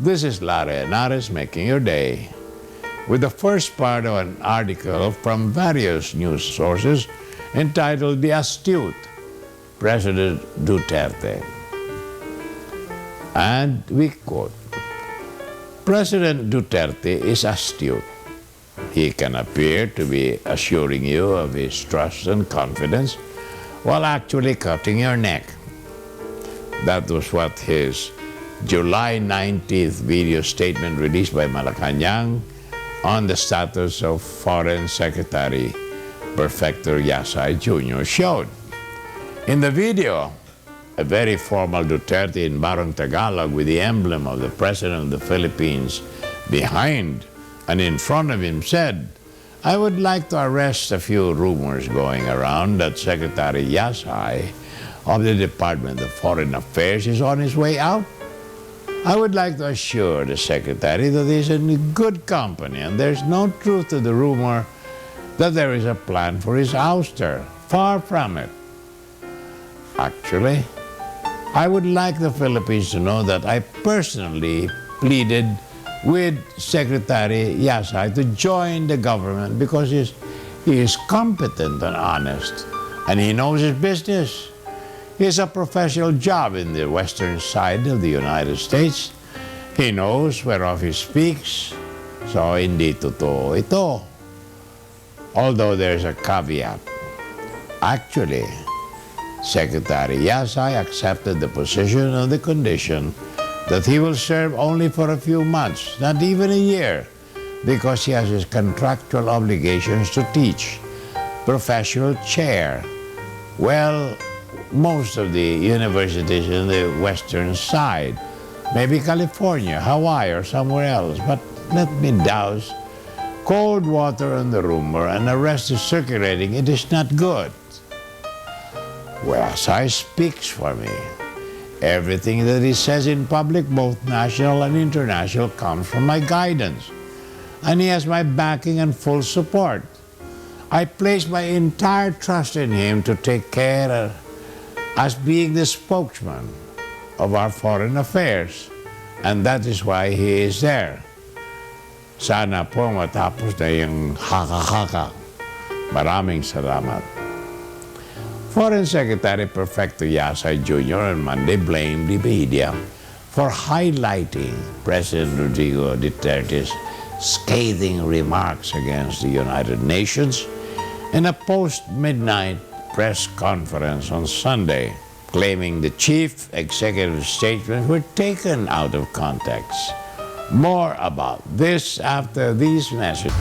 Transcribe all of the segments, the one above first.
This is Lara Henares making your day with the first part of an article from various news sources entitled "The Astute, President Duterte." And we quote, "President Duterte is astute. He can appear to be assuring you of his trust and confidence while actually cutting your neck." That was what his July 19th video statement released by Malacanang on the status of Foreign Secretary Perfector Yasay Jr. showed. In the video, a very formal Duterte in Barong Tagalog with the emblem of the President of the Philippines behind and in front of him said, "I would like to arrest a few rumors going around that Secretary Yasay of the Department of Foreign Affairs is on his way out. I would like to assure the Secretary that he is in good company and there's no truth to the rumor that there is a plan for his ouster. Far from it. Actually, I would like the Philippines to know that I personally pleaded with Secretary Yasay to join the government because he is competent and honest and he knows his business. He has a professional job in the western side of the United States. He knows whereof he speaks, so hindi totoo ito. Although there's a caveat. Actually, Secretary Yasay accepted the position on the condition that he will serve only for a few months, not even a year, because he has his contractual obligations to teach, professional chair. Well, most of the universities in the western side, maybe California, Hawaii, or somewhere else, but let me douse cold water on the rumor and the rest is circulating. It is not good. Yasay speaks for me. Everything that he says in public, both national and international, comes from my guidance. And he has my backing and full support. I place my entire trust in him to take care as being the spokesman of our foreign affairs. And that is why he is there. Sana po matapos na yung haka-haka. Maraming salamat. Foreign Secretary Perfecto Yasay Jr. on Monday blamed the media for highlighting President Rodrigo Duterte's scathing remarks against the United Nations in a post-midnight press conference on Sunday, claiming the chief executive statements were taken out of context. More about this after these messages.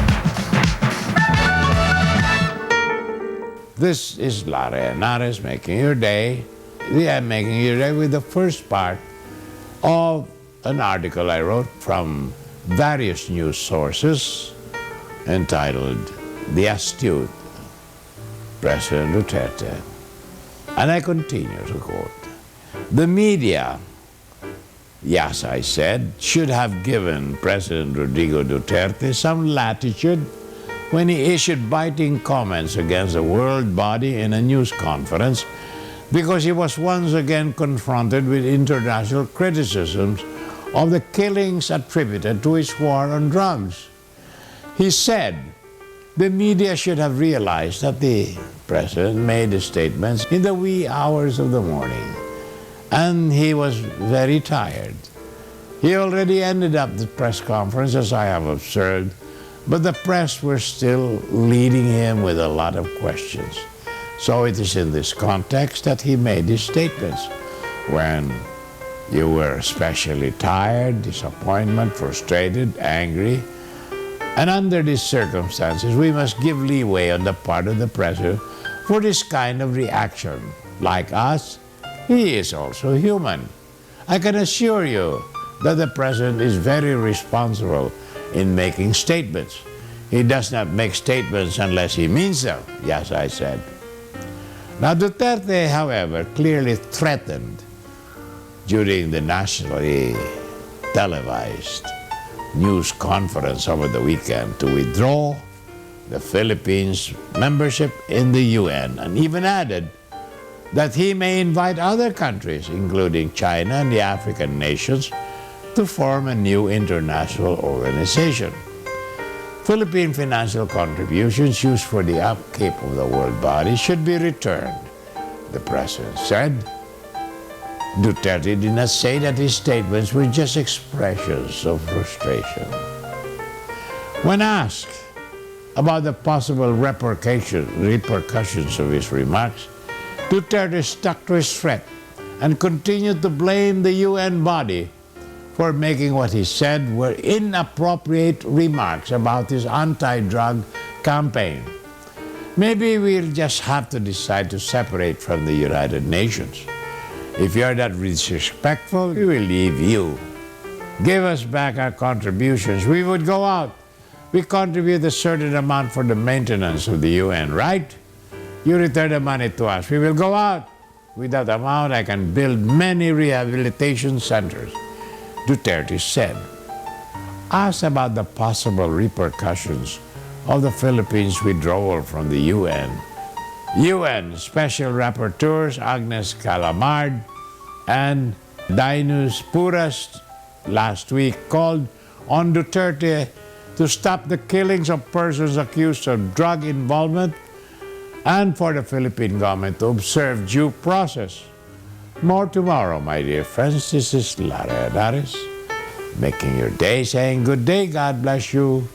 This is Lara Henares making your day. I'm making your day with the first part of an article I wrote from various news sources entitled "The Astute, President Duterte." And I continue to quote, "The media," Yasay said, "should have given President Rodrigo Duterte some latitude when he issued biting comments against the world body in a news conference because he was once again confronted with international criticisms of the killings attributed to his war on drugs. He said the media should have realized that the President made the statements in the wee hours of the morning, and he was very tired. He already ended up the press conference, as I have observed, but the press were still leading him with a lot of questions. So it is in this context that he made his statements. When you were especially tired, disappointed, frustrated, angry, and under these circumstances, we must give leeway on the part of the President for this kind of reaction. Like us, he is also human. I can assure you that the President is very responsible in making statements. He does not make statements unless he means them," Yasay said. Now Duterte, however, clearly threatened during the nationally televised news conference over the weekend to withdraw the Philippines' membership in the UN, and even added that he may invite other countries, including China and the African nations, to form a new international organization. Philippine financial contributions used for the upkeep of the world body should be returned, the president said. Duterte did not say that his statements were just expressions of frustration. When asked about the possible repercussions of his remarks, Duterte stuck to his threat and continued to blame the UN body for making what he said were inappropriate remarks about his anti-drug campaign. Maybe we'll just have to decide to separate from the United Nations. If you're that disrespectful, we will leave you. Give us back our contributions. We would go out. We contribute a certain amount for the maintenance of the UN, right? You return the money to us. We will go out. With that amount, I can build many rehabilitation centers, Duterte said. Asked about the possible repercussions of the Philippines' withdrawal from the UN Special Rapporteurs Agnes Calamard and Dinus Puras last week called on Duterte to stop the killings of persons accused of drug involvement and for the Philippine government to observe due process. More tomorrow, my dear friends. This is Lara Adares, making your day, saying good day, God bless you.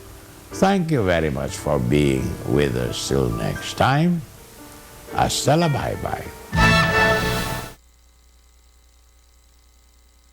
Thank you very much for being with us. Till next time, hasta la bye-bye.